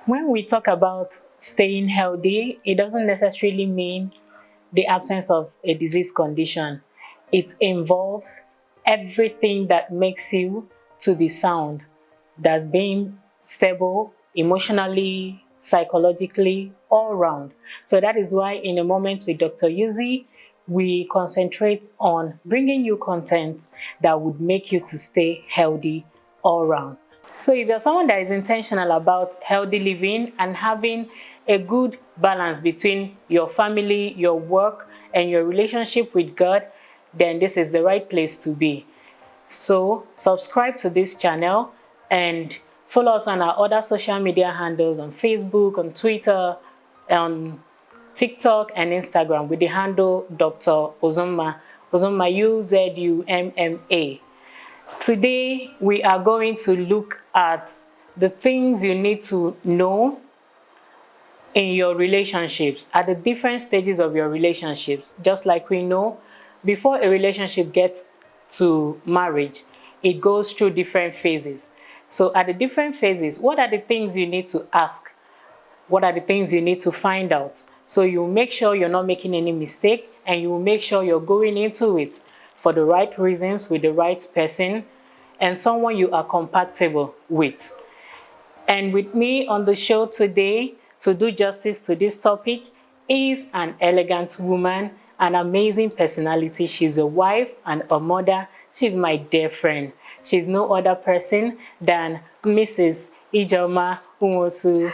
When we talk about staying healthy, it doesn't necessarily mean the absence of a disease condition. It involves everything that makes you to be sound. That's being stable emotionally, psychologically, all round. So that is why in a moment with Dr. Yuzi, we concentrate on bringing you content that would make you to stay healthy all round. So if you're someone that is intentional about healthy living and having a good balance between your family, your work, and your relationship with God, then this is the right place to be. So subscribe to this channel and follow us on our other social media handles on Facebook, on Twitter, on TikTok and Instagram with the handle Dr. Uzumma. Uzumma, Uzumma. Today, we are going to look at the things you need to know in your relationships, at the different stages of your relationships. Just like we know, before a relationship gets to marriage, it goes through different phases. So at the different phases, what are the things you need to ask? What are the things you need to find out? So you make sure you're not making any mistake and you make sure you're going into it for the right reasons with the right person and someone you are compatible with. And with me on the show today to do justice to this topic is an elegant woman, an amazing personality. She's a wife and a mother. She's my dear friend. She's no other person than Mrs. Ijeoma Nwosu.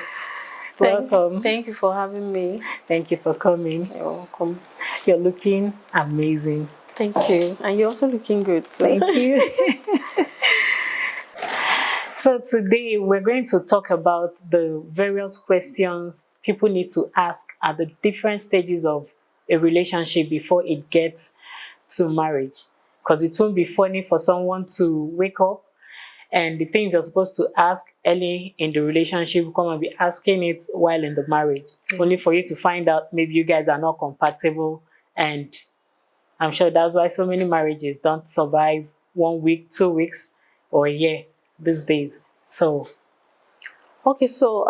Welcome. Thank you for having me. Thank you for coming. You're welcome. You're looking amazing. Thank you. And you're also looking good. Thank you. So today we're going to talk about the various questions people need to ask at the different stages of a relationship before it gets to marriage. Because it won't be funny for someone to wake up and the things you're supposed to ask early in the relationship, come and be asking it while in the marriage, only for you to find out maybe you guys are not compatible. And I'm sure that's why so many marriages don't survive 1 week, 2 weeks, or a year these days. So, Okay, so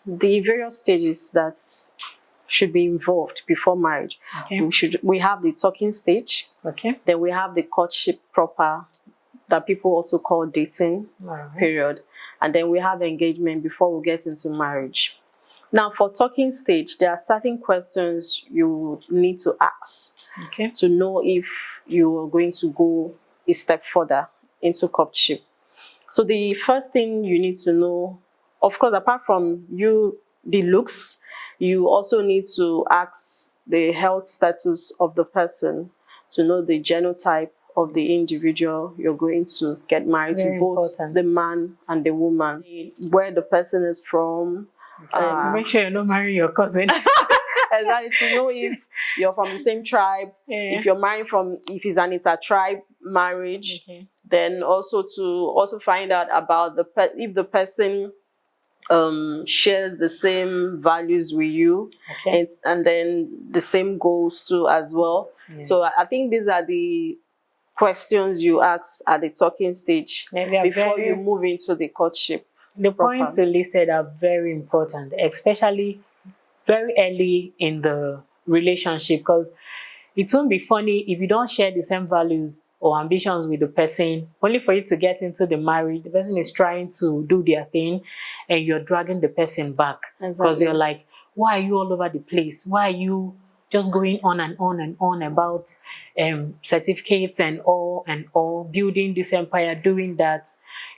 the various stages that should be involved before marriage. okay, We have the talking stage, okay, then we have the courtship proper that people also call dating all right, period, and then we have engagement before we get into marriage. Now, for talking stage, there are certain questions you need to ask okay, to know if you are going to go a step further into courtship. So the first thing you need to know, of course, apart from the looks, you also need to ask the health status of the person to know the genotype of the individual you're going to get married Very to, both important. the man and the woman, where the person is from. To make sure you're not marrying your cousin. Exactly, to know if you're from the same tribe, Yeah. if you're married from, if it's an inter-tribe marriage, Okay. then also to find out about if the person shares the same values with you, Okay. and then the same goals too as well. Yeah. So I think these are the questions you ask at the talking stage before you move into the courtship. The points you listed are very important, especially very early in the relationship, because it won't be funny if you don't share the same values or ambitions with the person, only for you to get into the marriage. The person is trying to do their thing and you're dragging the person back because Exactly. you're like, why are you all over the place? Why are you just going on and on and on about certificates and all, building this empire, doing that,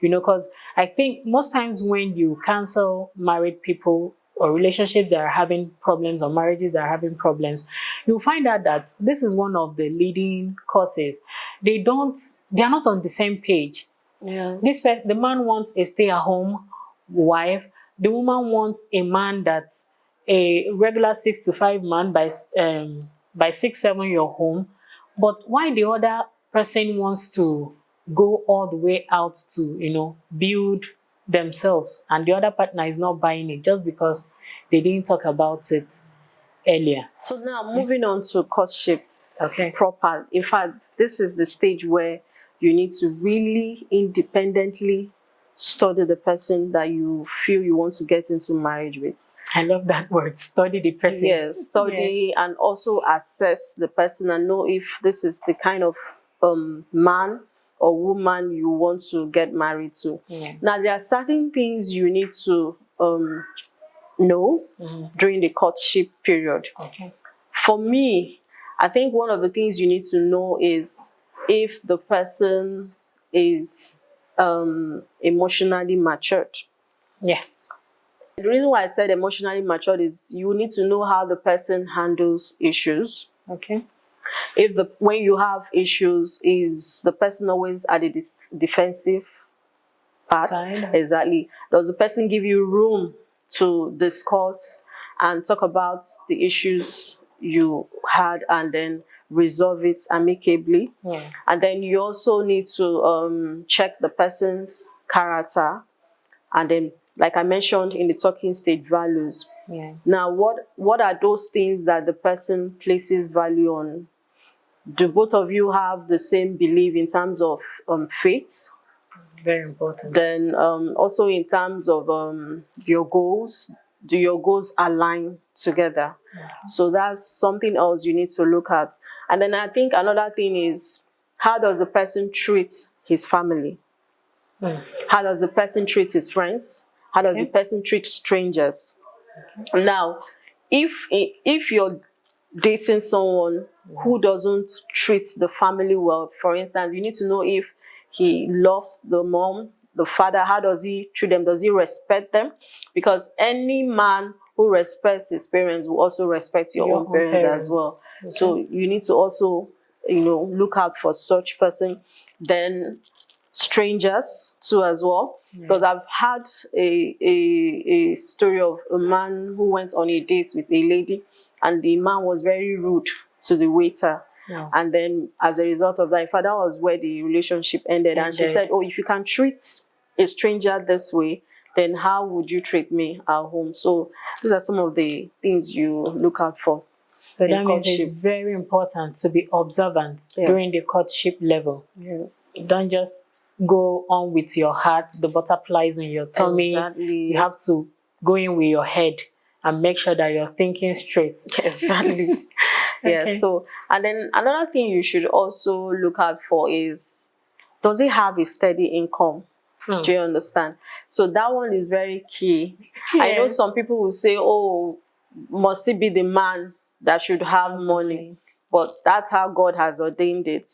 because I think most times when you counsel married people or relationships that are having problems or marriages that are having problems, you'll find out that this is one of the leading causes. They are not on the same page. Yeah. The man wants a stay-at-home wife. The woman wants a man that's a regular 6 to 5 man by 6, 7 you're home. But why the other person wants to go all the way out to, build themselves, and the other partner is not buying it just because they didn't talk about it earlier. So now moving on to courtship. Okay. Proper. In fact, this is the stage where you need to really independently study the person that you feel you want to get into marriage with. I love that word, study the person. Yes, study and also assess the person and know if this is the kind of man or woman you want to get married to. Now, there are certain things you need to know during the courtship period. Okay. For me, I think one of the things you need to know is if the person is emotionally matured. Yes. The reason why I said emotionally matured is you need to know how the person handles issues. Okay. If when you have issues, is the person always at the defensive part? Side. Exactly. Does the person give you room to discuss and talk about the issues you had and then resolve it amicably? Yeah. And then you also need to check the person's character, and then, like I mentioned in the talking stage, values. Yeah. Now, what are those things that the person places value on? Do both of you have the same belief in terms of faith? Very important. Then also in terms of your goals, do your goals align together? So that's something else you need to look at. And then I think another thing is, how does the person treat his family? How does the person treat his friends? How does the person treat strangers? Now, if you're dating someone who doesn't treat the family well, for instance, you need to know if he loves the mom, the father. How does he treat them? Does he respect them? Because any man who respects his parents will also respect your own parents as well. Okay. So you need to also, look out for such person. Then strangers too as well. Because I've had a story of a man who went on a date with a lady, and the man was very rude to the waiter. And then as a result of that, in fact, that was where the relationship ended. And she said, oh, if you can treat a stranger this way, then how would you treat me at home? So these are some of the things you look out for. So that means it's very important to be observant during the courtship level. Don't just go on with your heart, the butterflies in your tummy. Exactly. You have to go in with your head and make sure that you're thinking straight. Exactly. Yeah. So, and then another thing you should also look out for is, does he have a steady income? Do you understand? So that one is very key. I know some people will say, oh, must it be the man that should have money? But that's how God has ordained it.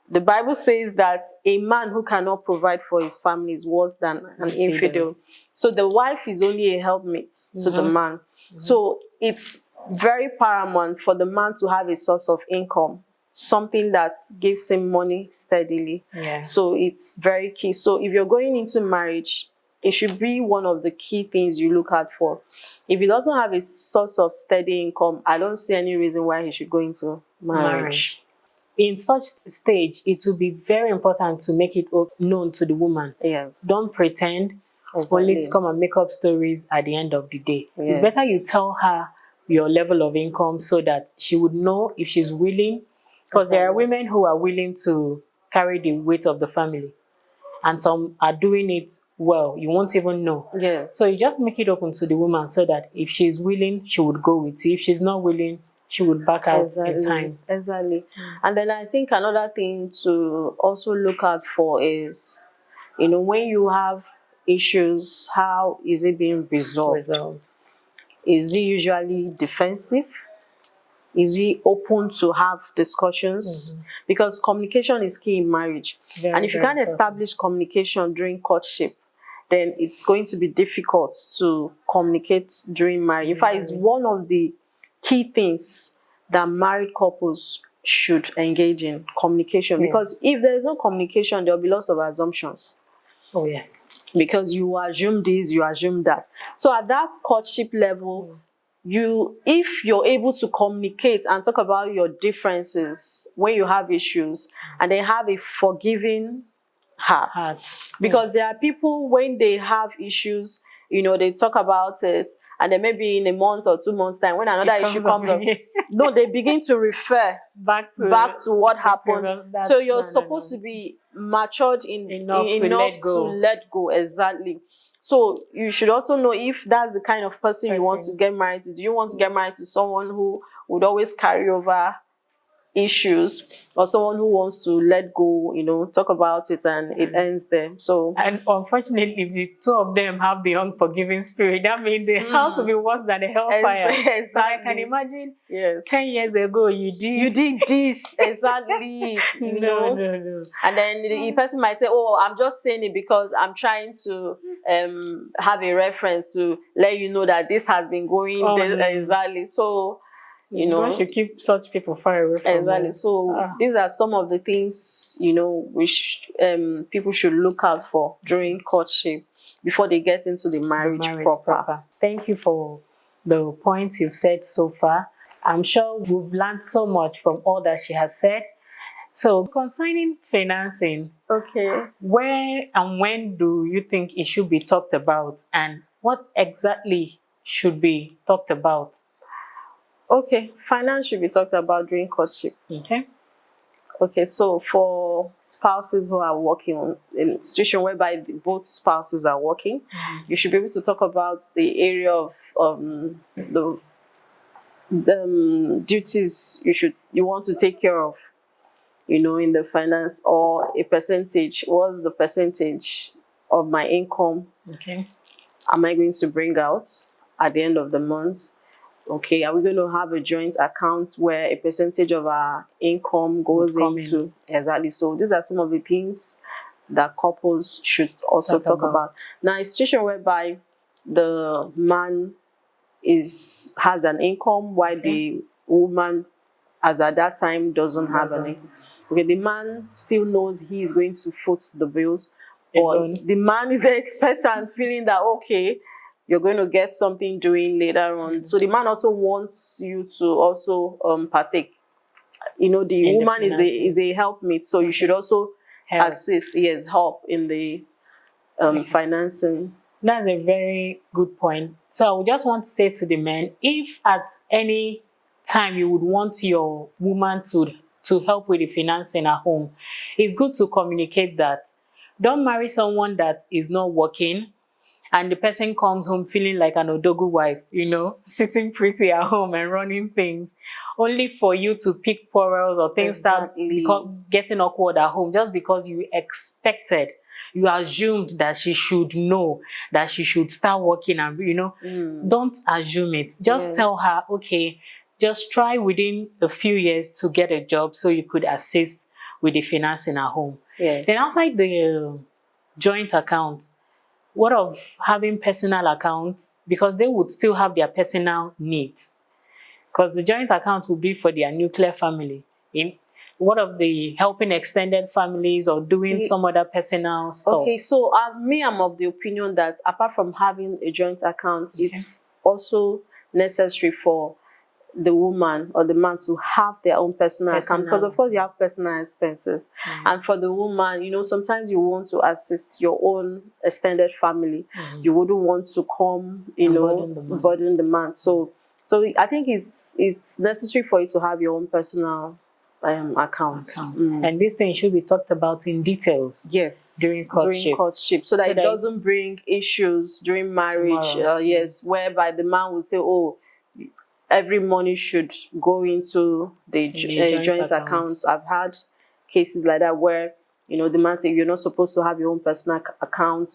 The Bible says that a man who cannot provide for his family is worse than an infidel. So the wife is only a helpmate to the man. So it's very paramount for the man to have a source of income, something that gives him money steadily. So it's very key. So if you're going into marriage, it should be one of the key things you look out for. If he doesn't have a source of steady income, I don't see any reason why he should go into marriage. In such stage, it will be very important to make it known to the woman. Don't pretend only to come and make up stories at the end of the day. It's better you tell her your level of income so that she would know if she's willing. Because there are women who are willing to carry the weight of the family, and some are doing it well. You won't even know. So you just make it open to the woman so that if she's willing, she would go with you. If she's not willing, she would back out in time. And then I think another thing to also look out for is, when you have issues, how is it being resolved? Is he usually defensive? Is he open to have discussions? Because communication is key in marriage. And if you can't establish communication during courtship, then it's going to be difficult to communicate during marriage. In fact, it's one of the key things that married couples should engage in, communication. Because if there is no communication, there will be lots of assumptions. Because you assume this, you assume that. So at that courtship level, if you're able to communicate and talk about your differences when you have issues, and then have a forgiving heart. Because there are people, when they have issues, you know, they talk about it, and then maybe in a month or 2 months time, when another issue comes up, no, they begin to refer back to what happened. So you're no. supposed to be matured Enough enough to let go. exactly. So you should also know if that's the kind of person you want to get married to. Do you want to get married to someone who would always carry over issues, or someone who wants to let go, you know, talk about it and it ends there? So, and unfortunately, if the two of them have the unforgiving spirit, that means the house will be worse than the hellfire. Exactly. So I can imagine, yes, 10 years ago you did this exactly. You know? No. And then the person might say, oh, I'm just saying it because I'm trying to have a reference to let you know that this has been going exactly. So, you know, one should keep such people far away from exactly. So these are some of the things, you know, which people should look out for during courtship before they get into the marriage proper. Thank you for the points you've said so far. I'm sure we've learned so much from all that she has said. So concerning financing, okay, where and when do you think it should be talked about, and what exactly should be talked about? Okay, finance should be talked about during courtship. Okay. Okay, so for spouses who are working on in a situation whereby both spouses are working, you should be able to talk about the area of the duties you want to take care of, you know, in the finance, or a percentage. What's the percentage of my income am I going to bring out at the end of the month? Okay, are we going to have a joint account where a percentage of our income goes into? Exactly. So these are some of the things that couples should also talk about. Now, a situation whereby the man has an income while the woman, as at that time, doesn't have an income. Okay, the man still knows he is going to foot the bills, or the man is expectant, feeling that, okay, you're going to get something doing later on. So the man also wants you to also partake. You know, the woman is a helpmate, so you should also assist, help in the financing. That's a very good point. So I would just want to say to the men, if at any time you would want your woman to help with the financing at home, it's good to communicate that. Don't marry someone that is not working, and the person comes home feeling like an Odogu wife, you know, sitting pretty at home and running things, only for you to pick quarrels or things start getting awkward at home just because you assumed that she should know, that she should start working, and, you know, don't assume it. Just tell her, okay, just try within a few years to get a job so you could assist with the financing at home. Then outside the joint account, what of having personal accounts? Because they would still have their personal needs. Because the joint account will be for their nuclear family. What of the helping extended families or doing some other personal stuff? Okay, so I'm of the opinion that apart from having a joint account, it's also necessary for the woman or the man to have their own personal account, because of course you have personal expenses. And for the woman, you know, sometimes you want to assist your own extended family. You wouldn't want to come, you know, burden the man. So I think it's necessary for you to have your own personal account. And this thing should be talked about in details. Yes, during courtship, so that it doesn't bring issues during marriage. Whereby the man will say, oh, every money should go into the joint accounts. I've had cases like that where, you know, the man said, you're not supposed to have your own personal account.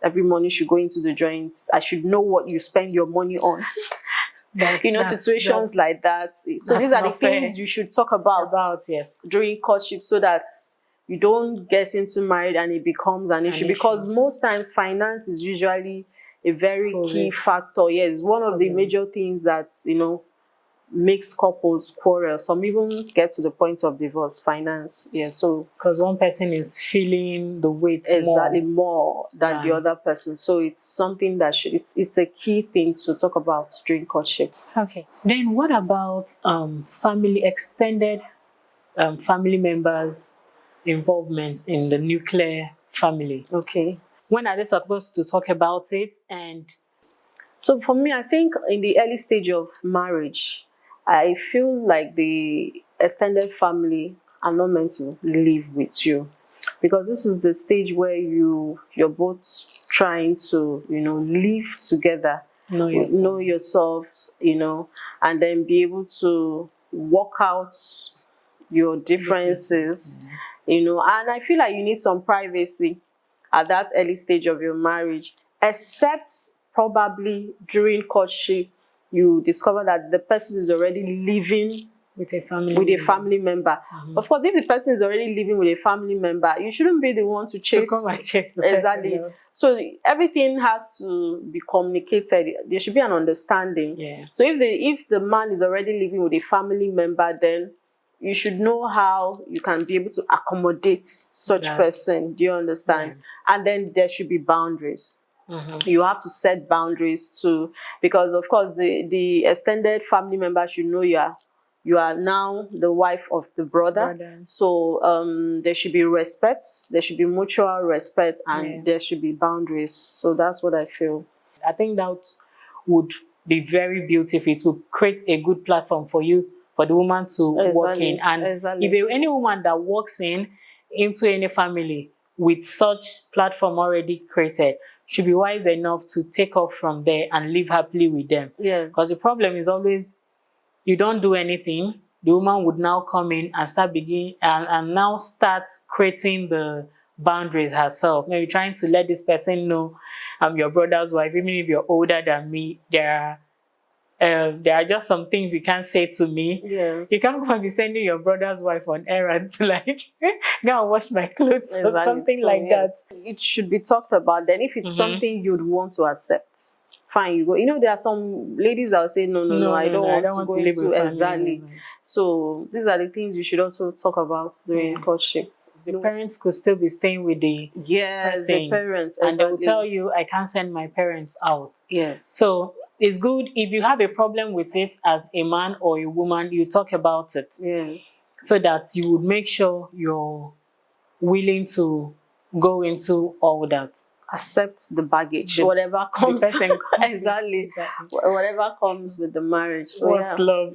Every money should go into the joints. I should know what you spend your money on. You know, situations like that. So these are the things you should talk about during courtship, so that you don't get into marriage and it becomes an issue. Because most times finance is usually a very key factor. Yes, one of the major things that, you know, makes couples quarrel. Some even get to the point of divorce. Finance, so because one person is feeling the weight more than the other person. So it's something that it's a key thing to talk about during courtship. Okay. Then what about extended family members' involvement in the nuclear family? Okay. When are they supposed to talk about it? And So for me, I think in the early stage of marriage, I feel like the extended family are not meant to live with you, because this is the stage where you're both trying to live together, know yourself. know yourselves, and then be able to work out your differences, and I feel like you need some privacy at that early stage of your marriage, except probably during courtship you discover that the person is already living with a family member. Of course, if the person is already living with a family member, you shouldn't be the one to chase. come and chase the Exactly. person, So everything has to be communicated. There should be an understanding. Yeah. So if the man is already living with a family member, then you should know how you can be able to accommodate such person. Do you understand? Yeah. And then there should be boundaries. You have to set boundaries too, because of course the extended family member should know you are now the wife of the brother. So there should be respect, there should be mutual respect, and there should be boundaries. So that's what I feel. I think that would be very beautiful. It would create a good platform for you, for the woman to walk in. And if any woman that walks into any family with such platform already created, should be wise enough to take off from there and live happily with them. Yes. Because the problem is always, you don't do anything, the woman would now come in and now start creating the boundaries herself. Maybe trying to let this person know I'm your brother's wife, even if you're older than me. There are just some things you can't say to me. Yes. You can't go and be sending your brother's wife on errands like go and wash my clothes or something like that. It should be talked about. Then if it's something you'd want to accept, fine, you go. There are some ladies that will say, no, I don't want to go into exactly. So these are the things you should also talk about during courtship. The parents could still be staying with the person, the parents, and they will tell you, I can't send my parents out. Yes. So it's good if you have a problem with it as a man or a woman, you talk about it. Yes. So that you would make sure you're willing to go into all that. Accept the baggage, whatever comes. Exactly. Whatever comes with the marriage. So, what's love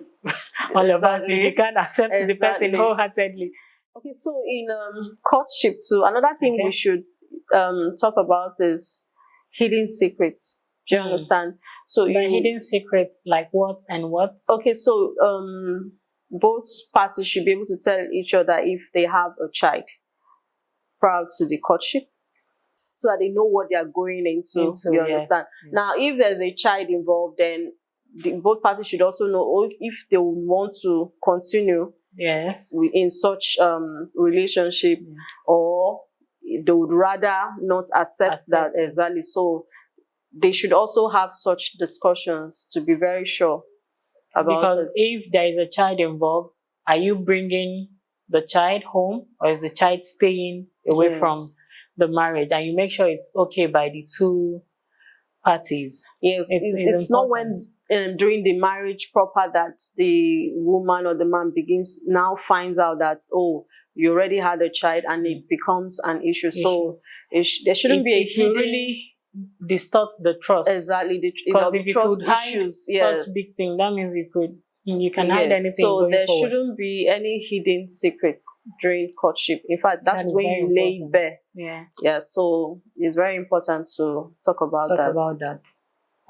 all about if you can't accept the person wholeheartedly? Okay, so in courtship too, another thing we should talk about is hidden secrets. Do you understand? So hidden secrets like what and what? Okay, so both parties should be able to tell each other if they have a child prior to the courtship, so that they know what they are going into. You understand? Yes. Now, if there's a child involved, then both parties should also know if they would want to continue in such relationship, or they would rather not accept that. Exactly. So they should also have such discussions to be very sure about because if there is a child involved, are you bringing the child home, or is the child staying away from the marriage? And you make sure it's okay by the two parties. Yes, it's not when during the marriage proper that the woman or the man finds out that, oh, you already had a child, and it becomes an issue. So there shouldn't be it will really distort the trust. Exactly. Because if you could hide such big thing, that means you can hide anything. So there shouldn't be any hidden secrets during courtship. In fact, that's when you lay it bare. Yeah. So it's very important to talk about that.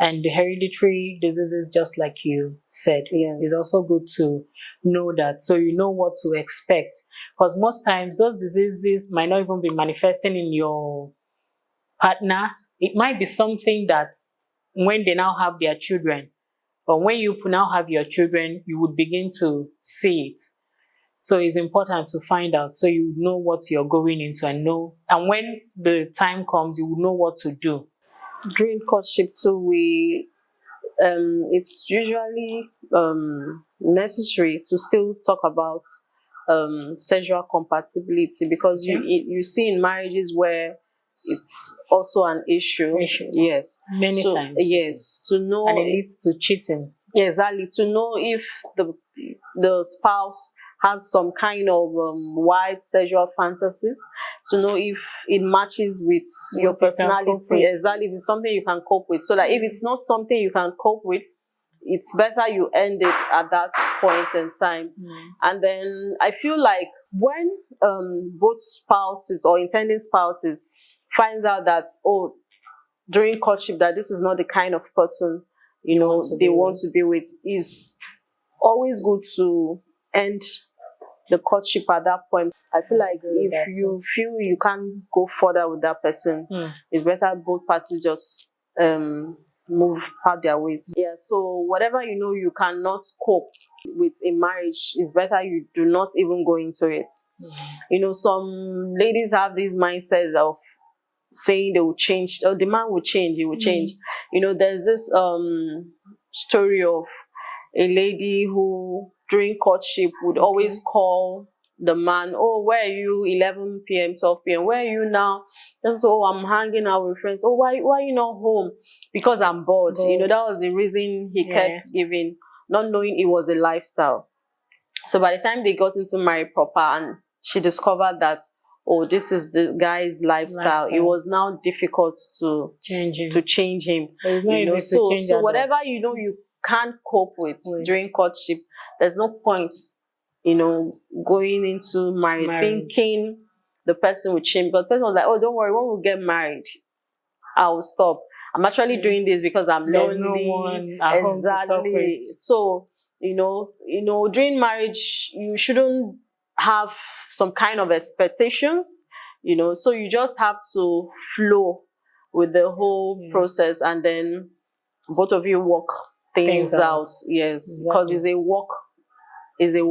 And the hereditary diseases, just like you said, is also good to know that, so you know what to expect. Because most times those diseases might not even be manifesting in your partner. It might be something that when they now have their children, but when you now have your children, you would begin to see it. So it's important to find out, so you know what you're going into and when the time comes, you will know what to do. During courtship too, it's usually necessary to still talk about sexual compatibility, because you see in marriages where it's also an issue. Yes. Many times. Yes. To know. And it leads to cheating. Exactly. To know if the spouse has some kind of wide sexual fantasies, to know if it matches with your personality. Exactly, if it's something you can cope with. So that if it's not something you can cope with, it's better you end it at that point in time. And then I feel like when both spouses or intending spouses finds out that, oh, during courtship, that this is not the kind of person they want to be with, is always good to end the courtship at that point. I feel like if you feel you can't go further with that person, it's better both parties just move part their ways. Yeah, so whatever you cannot cope with in marriage, it's better you do not even go into it. Some ladies have this mindset of saying they will change, or the man will change, he will change. There's this story of a lady who during courtship would always call the man, oh, where are you 11 p.m 12 p.m, where are you now? Just, oh, I'm hanging out with friends. Oh, why are you not home? Because I'm bored. That was the reason he kept giving, not knowing it was a lifestyle. So by the time they got into marriage proper and she discovered that, oh, this is the guy's lifestyle, it was now difficult to change him. So whatever you can't cope with during courtship, there's no point going into marriage thinking the person will change. Because the person was like, oh, don't worry, when we get married, I will stop. I'm actually doing this because I'm lonely. There's no one at home to talk with. So during marriage, you shouldn't have some kind of expectations, so you just have to flow with the whole process, and then both of you work things out. Yes, because it's a work. Exactly.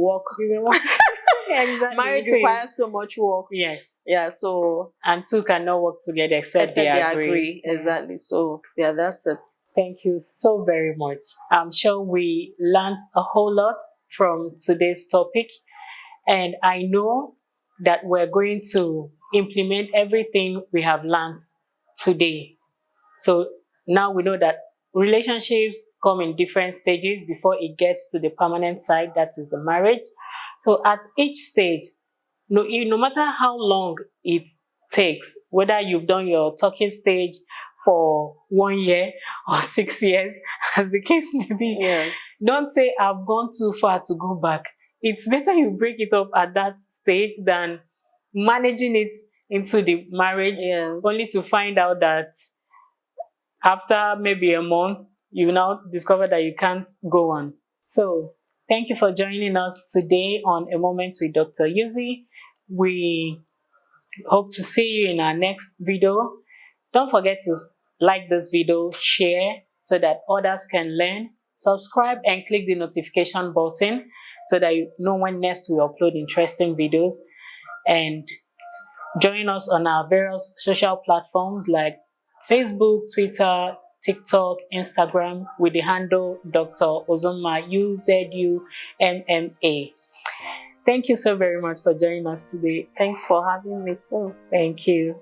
Marriage requires so much work. Yes. Yeah, so and two cannot work together except they agree. Exactly. So yeah, that's it. Thank you so very much. I'm sure we learned a whole lot from today's topic, and I know that we're going to implement everything we have learned today. So now we know that relationships come in different stages before it gets to the permanent side, that is the marriage. So at each stage, no matter how long it takes, whether you've done your talking stage for 1 year or 6 years, as the case may be, don't say I've gone too far to go back. It's better you break it up at that stage than managing it into the marriage, only to find out that after maybe a month, you now discover that you can't go on. So thank you for joining us today on A Moment with Dr. Yuzi. We hope to see you in our next video. Don't forget to like this video, share so that others can learn, subscribe and click the notification button so that you know when next we upload interesting videos, and join us on our various social platforms like Facebook, Twitter, TikTok, Instagram with the handle Dr. Uzumma, UZUMMA. Thank you so very much for joining us today. Thanks for having me too. Thank you.